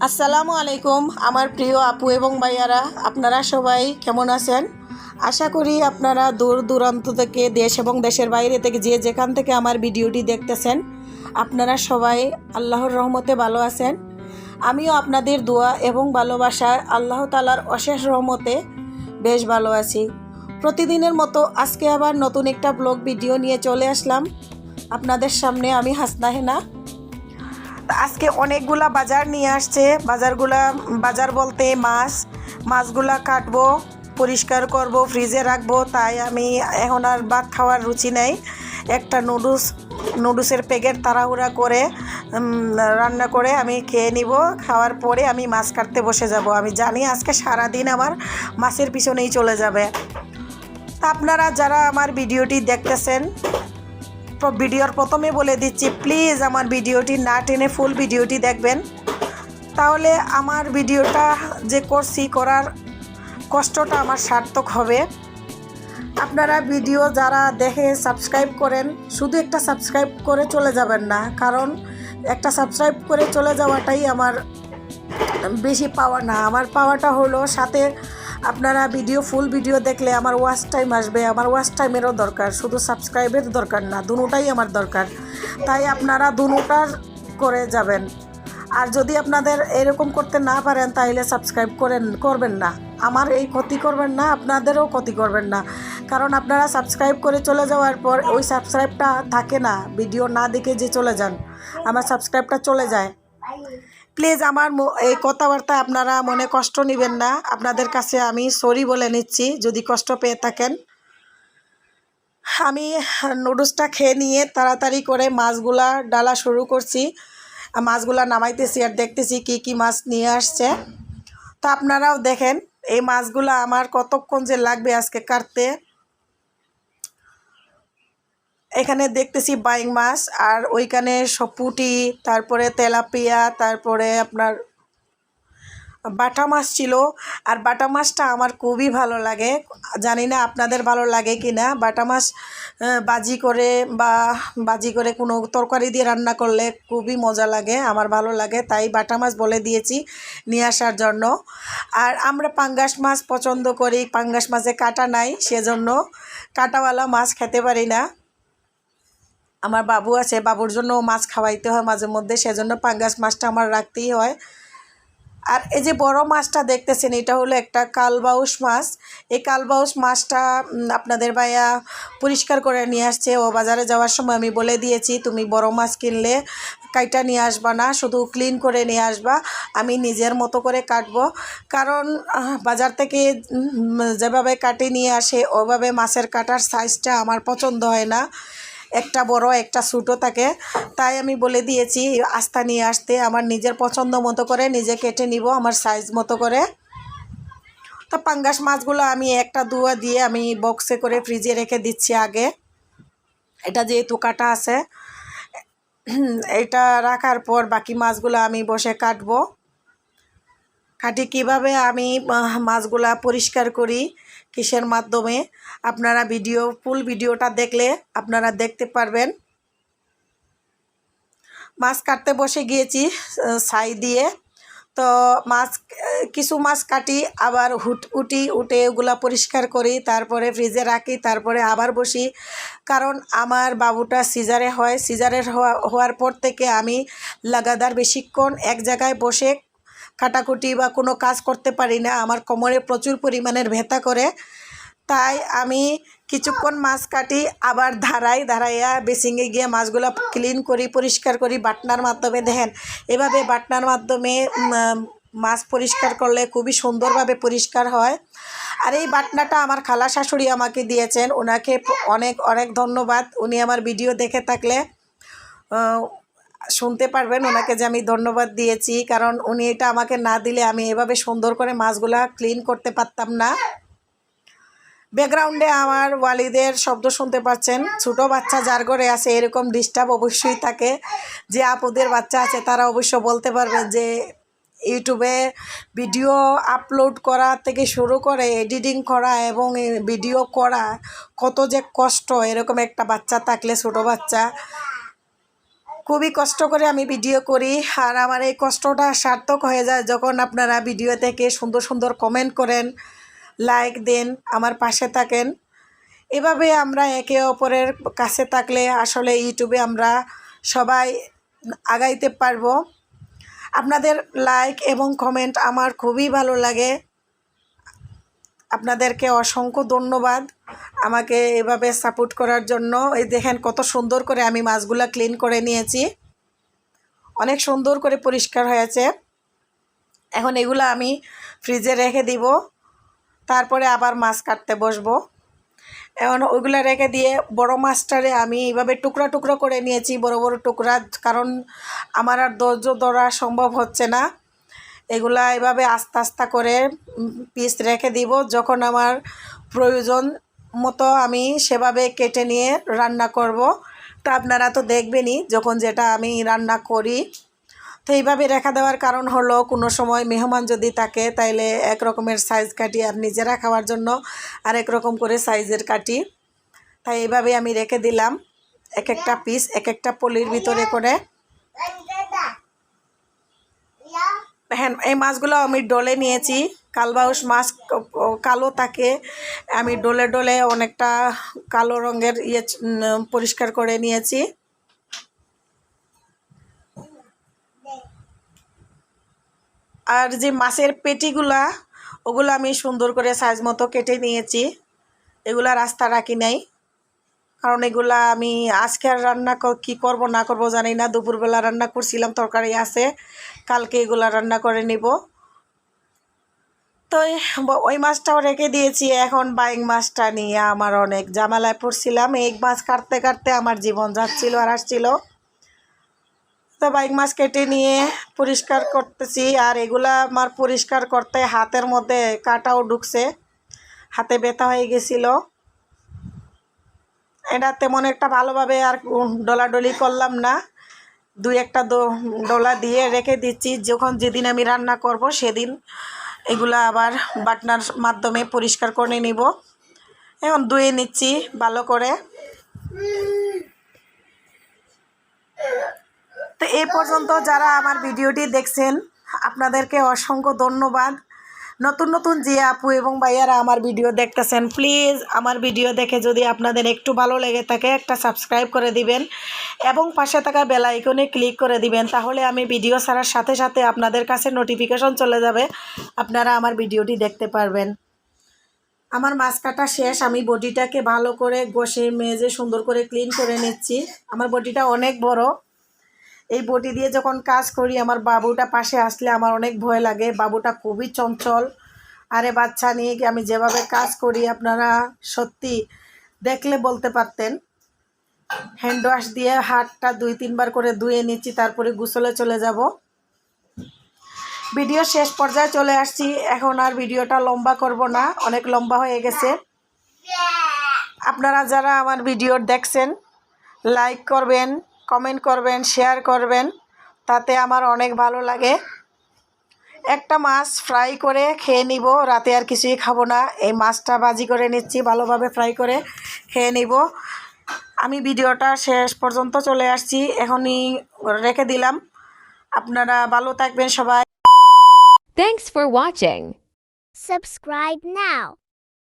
আসসালামু আলাইকুম আমার প্রিয় আপু এবং ভাইয়ারা, আপনারা সবাই কেমন আছেন? আশা করি আপনারা দূর দূরান্ত থেকে, দেশ এবং দেশের বাইরে থেকে যে যেখান থেকে আমার ভিডিওটি দেখতেছেন, আপনারা সবাই আল্লাহর রহমতে ভালো আছেন। আমিও আপনাদের দোয়া এবং ভালোবাসায় আল্লাহ তাআলার অশেষ রহমতে বেশ ভালো আছি। প্রতিদিনের মতো আজকে আবার নতুন একটা ব্লগ ভিডিও নিয়ে চলে আসলাম আপনাদের সামনে। আমি হাসনা হেনা। আজকে অনেকগুলা বাজার নিয়ে আসছে। বাজার বলতে মাছগুলা কাটবো, পরিষ্কার করব, ফ্রিজে রাখবো। তাই আমি এখন আর ভাত খাওয়ার রুচি নেই। একটা নুডলসের প্যাকেট তাড়াহুড়া করে রান্না করে আমি খেয়ে নিব। খাওয়ার পরে আমি মাছ কাটতে বসে যাব। আমি জানি আজকে সারাদিন আমার মাছের পিছনেই চলে যাবে। তা আপনারা যারা আমার ভিডিওটি দেখতেছেন, ভিডিওর প্রথমে বলে দিচ্ছি, প্লিজ আমার ভিডিওটি না টেনে ফুল ভিডিওটি দেখবেন। তাহলে আমার ভিডিওটা যে করার কষ্টটা আমার সার্থক হবে। আপনারা ভিডিও যারা দেখে সাবস্ক্রাইব করেন, শুধু একটা সাবস্ক্রাইব করে চলে যাবেন না, কারণ একটা সাবস্ক্রাইব করে চলে যাওয়াটাই আমার বেশি পাওয়া না। আমার পাওয়াটা হলো সাথে আপনারা ফুল ভিডিও দেখলে আমার ওয়াচ টাইম আসবে। আমার ওয়াচ টাইমেরও দরকার, শুধু সাবস্ক্রাইবের দরকার না, দুটোটাই আমার দরকার। তাই আপনারা দুটোটার করে যাবেন। আর যদি আপনাদের এরকম করতে না পারেন তাহলে সাবস্ক্রাইব করবেন না। আমার এই ক্ষতি করবেন না, আপনাদেরও ক্ষতি করবেন না, কারণ আপনারা সাবস্ক্রাইব করে চলে যাওয়ার পর ওই সাবস্ক্রাইবটা থাকে না। ভিডিও না দেখে যে চলে যান, আমার সাবস্ক্রাইবটা চলে যায়। প্লিজ আমার এই কথাবার্তা আপনারা মনে কষ্ট নেবেন না। আপনাদের কাছে আমি সরি বলে নিচ্ছি যদি কষ্ট পেয়ে থাকেন। আমি নুডলসটা খেয়ে নিয়ে তাড়াতাড়ি করে মাছগুলা ডালা শুরু করছি। মাছগুলা নামাইতেছি আর দেখতেছি কি মাছ নিয়ে আসছে। তো আপনারাও দেখেন এই মাছগুলা আমার কতক্ষণ যে লাগবে আজকে কাটতে। এখানে দেখতেছি বাইং মাছ, আর ওইখানে সপুটি, তারপরে তেলাপিয়া, তারপরে আপনার বাটা মাছ ছিল। আর বাটা মাছটা আমার খুবই ভালো লাগে। জানি না আপনাদের ভালো লাগে কি না। বাটা মাছ বাজি করে কোনো তরকারি দিয়ে রান্না করলে খুবই মজা লাগে, আমার ভালো লাগে। তাই বাটা মাছ বলে দিয়েছি নিয়ে আসার জন্য। আর আমরা পাঙ্গাস মাছ পছন্দ করি। পাঙ্গাস মাছে কাঁটা নাই, সেজন্য কাঁটাওয়ালা মাছ খেতে পারি না। আমার বাবু আছে, বাবুর জন্য মাছ খাওয়াইতে হয় মাঝে মধ্যে, সেজন্য পাঙ্গাস মাছটা আমার রাখতেই হয়। আর এই যে বড় মাছটা দেখতেছেন, এটা হলো একটা কালবাউস মাছ। এই কালবাউস মাছটা আপনাদের ভাইয়া পরিষ্কার করে নিয়ে আসছে। ও বাজারে যাওয়ার সময় আমি বলে দিয়েছি, তুমি বড় মাছ কিনলে কাইটা নিয়ে আসবা না, শুধু ক্লিন করে নিয়ে আসবা, আমি নিজের মতো করে কাটবো। কারণ বাজার থেকে যেভাবে কাটি নিয়ে আসে ওভাবে মাছের কাটার সাইজটা আমার পছন্দ হয় না। একটা বড় একটা ছোটো থাকে। তাই আমি বলে দিয়েছি আস্তা নিয়ে আসতে, আমার নিজের পছন্দ মতো করে নিজে কেটে নিব, আমার সাইজ মতো করে। তো পাঙ্গাস মাছগুলো আমি একটা দুয়া দিয়ে আমি বক্সে করে ফ্রিজে রেখে দিচ্ছি আগে। এটা যেহেতু কাটা আছে, এটা রাখার পর বাকি মাছগুলো আমি বসে কাটবো। কিভাবে আমি মাছগুলা পরিষ্কার করি, কিসের মাধ্যমে, আপনারা ফুল ভিডিওটা দেখলে আপনারা দেখতে পারবেন। মাছ কাটতে বসে গিয়েছি ছাই দিয়ে। তো কিছু মাছ কাটি, আবার উঠে ওগুলা পরিষ্কার করি, তারপরে ফ্রিজে রাখি, তারপরে আবার বসি। কারণ আমার বাবুটা সিজারের হওয়ার পর থেকে আমি লাগাতার বেশিক্ষণ এক জায়গায় বসে কাটাকুটি বা কোনো কাজ করতে পারি না। আমার কোমরে প্রচুর পরিমাণের ব্যথা করে। তাই আমি কিছুক্ষণ মাছ কাটি, আবার দাঁড়াইয়া বেসিংয়ে গিয়ে মাছগুলো ক্লিন করি, পরিষ্কার করি বাটনার মাধ্যমে। দেখেন এভাবে বাটনার মাধ্যমে মাছ পরিষ্কার করলে খুবই সুন্দরভাবে পরিষ্কার হয়। আর এই বাটনাটা আমার খালা শাশুড়ি আমাকে দিয়েছেন, ওনাকে অনেক অনেক ধন্যবাদ। উনি আমার ভিডিও দেখে থাকলে শুনতে পারবেন ওনাকে যে আমি ধন্যবাদ দিয়েছি, কারণ উনি এটা আমাকে না দিলে আমি এভাবে সুন্দর করে মাছগুলা ক্লিন করতে পারতাম না। ব্যাকগ্রাউন্ডে আমার ওয়ালিদের শব্দ শুনতে পাচ্ছেন। ছোটো বাচ্চা যার ঘরে আছে এরকম ডিস্টার্ব অবশ্যই থাকে। যে আপুদের বাচ্চা আছে তারা অবশ্য বলতে পারবে যে ইউটিউবে ভিডিও আপলোড করা থেকে শুরু করে এডিটিং করা এবং ভিডিও করা কত যে কষ্ট। এরকম একটা বাচ্চা থাকলে, ছোটো বাচ্চা, খুবই কষ্ট করে আমি ভিডিও করি, আর আমার এই কষ্টটা সার্থক হয়ে যায় যখন আপনারা ভিডিও থেকে সুন্দর সুন্দর কমেন্ট করেন, লাইক দেন, আমার পাশে থাকেন। এভাবে আমরা একে অপরের কাছে থাকলে আসলে ইউটিউবে আমরা সবাই আগাইতে পারবো। আপনাদের লাইক এবং কমেন্ট আমার খুবই ভালো লাগে। আপনাদেরকে অসংখ্য ধন্যবাদ আমাকে এভাবে সাপোর্ট করার জন্য। এই দেখেন কত সুন্দর করে আমি মাছগুলো ক্লিন করে নিয়েছি, অনেক সুন্দর করে পরিষ্কার হয়েছে। এখন এগুলো আমি ফ্রিজে রেখে দিব, তারপরে আবার মাছ কাটতে বসবো। এখন ওইগুলো রেখে দিয়ে বড় মাছটারে আমি এইভাবে টুকরা টুকরো করে নিয়েছি, বড় বড় টুকরা, কারণ আমার আর ধৈর্য ধরা সম্ভব হচ্ছে না। এগুলা এভাবে আস্তে আস্তে করে পিস রেখে দিব, যখন আমার প্রয়োজন মতো আমি সেভাবে কেটে নিয়ে রান্না করব। তো আপনারা তো দেখবেনই যখন যেটা আমি রান্না করি। তো এইভাবে রেখে দেওয়ার কারণ হলো কোনো সময় মেহমান যদি থাকে তাইলে এক রকমের সাইজ কাটি, আর নিজেরা খাওয়ার জন্য আরেক রকম করে সাইজের কাটি। তাই এইভাবে আমি রেখে দিলাম এক একটা পিস এক একটা পলির ভিতরে করে। হ্যাঁ, এই মাছগুলো আমি ডলে নিয়েছি, কালবাউস মাছ কালো থাকে, আমি ডলে ডলে অনেকটা কালো রঙের পরিষ্কার করে নিয়েছি। আর যে মাছের পেটিগুলা ওগুলো আমি সুন্দর করে সাইজ মতো কেটে নিয়েছি, এগুলা রাস্তা রাখি নাই, কারণ এগুলা আমি আজকে আর রান্না কি করব না করব জানি না। দুপুরবেলা রান্না করছিলাম, তরকারি আছে, কালকে এগুলা রান্না করে নিব। তো ওই মাছটাও রেখে দিয়েছি। এখন বাইং মাছটা নিয়ে আমার অনেক ঝামেলায় পড়ছিলাম, এক মাছ কাটতে কাটতে আমার জীবন যাচ্ছিল আর আসছিল। তো বাইং মাছ কেটে নিয়ে পরিষ্কার করতেছি, আর এগুলা আমার পরিষ্কার করতে হাতের মধ্যে কাঁটাও ঢুকছে, হাতে ব্যথা হয়ে গেছিল। এটা তেমন একটা ভালোভাবে আর ডলাডলি করলাম না, দুই একটা ডলা দিয়ে রেখে দিচ্ছি, যখন যেদিন আমি রান্না করব সেদিন এগুলা আবার বাটনার মাধ্যমে পরিষ্কার করে নিব। এখন ধুয়ে নিচ্ছি ভালো করে। তো এই পর্যন্ত যারা আমার ভিডিওটি দেখছেন আপনাদেরকে অসংখ্য ধন্যবাদ। নতুন নতুন যে আপু এবং ভাইয়ারা আমার ভিডিও দেখতেছেন, প্লিজ আমার ভিডিও দেখে যদি আপনাদের একটু ভালো লেগে থাকে একটা সাবস্ক্রাইব করে দিবেন এবং পাশে থাকা বেল আইকনে ক্লিক করে দিবেন, তাহলে আমি ভিডিও ছাড়ার সাথে সাথে আপনাদের কাছে নোটিফিকেশন চলে যাবে, আপনারা আমার ভিডিওটি দেখতে পারবেন। আমার মাছ কাটা শেষ, আমি বডিটাকে ভালো করে ঘষে মেজে সুন্দর করে ক্লিন করে নিচ্ছি। আমার বডিটা অনেক বড়, এই বটি দিয়ে যখন কাজ করি আমার বাবুটা পাশে আসলে আমার অনেক ভয় লাগে। বাবুটা খুবই চঞ্চল, আরে বাচ্চা নিয়ে কি আমি যেভাবে কাজ করি আপনারা সত্যি দেখলে বলতে পারতেন। হ্যান্ড ওয়াশ দিয়ে হাতটা 2-3 বার করে ধুয়ে নিচ্ছি, তারপরে গোসলে চলে যাব। ভিডিও শেষ পর্যায়ে চলে আসছি, এখন আর ভিডিওটা লম্বা করব না, অনেক লম্বা হয়ে গেছে। আপনারা যারা আমার ভিডিও দেখছেন লাইক করবেন, কমেন্ট করবেন, শেয়ার করবেন, তাতে আমার অনেক ভালো লাগে। একটা মাছ ফ্রাই করে খেয়ে নিব, রাতে আর কিছুই খাবো না। এই মাছটা ভাজি করে নিচ্ছি, ভালোভাবে ফ্রাই করে খেয়ে নিব। আমি ভিডিওটা শেষ পর্যন্ত চলে আসছি, এখনই রেখে দিলাম। আপনারা ভালো থাকবেন সবাই। Thanks for watching. Subscribe now.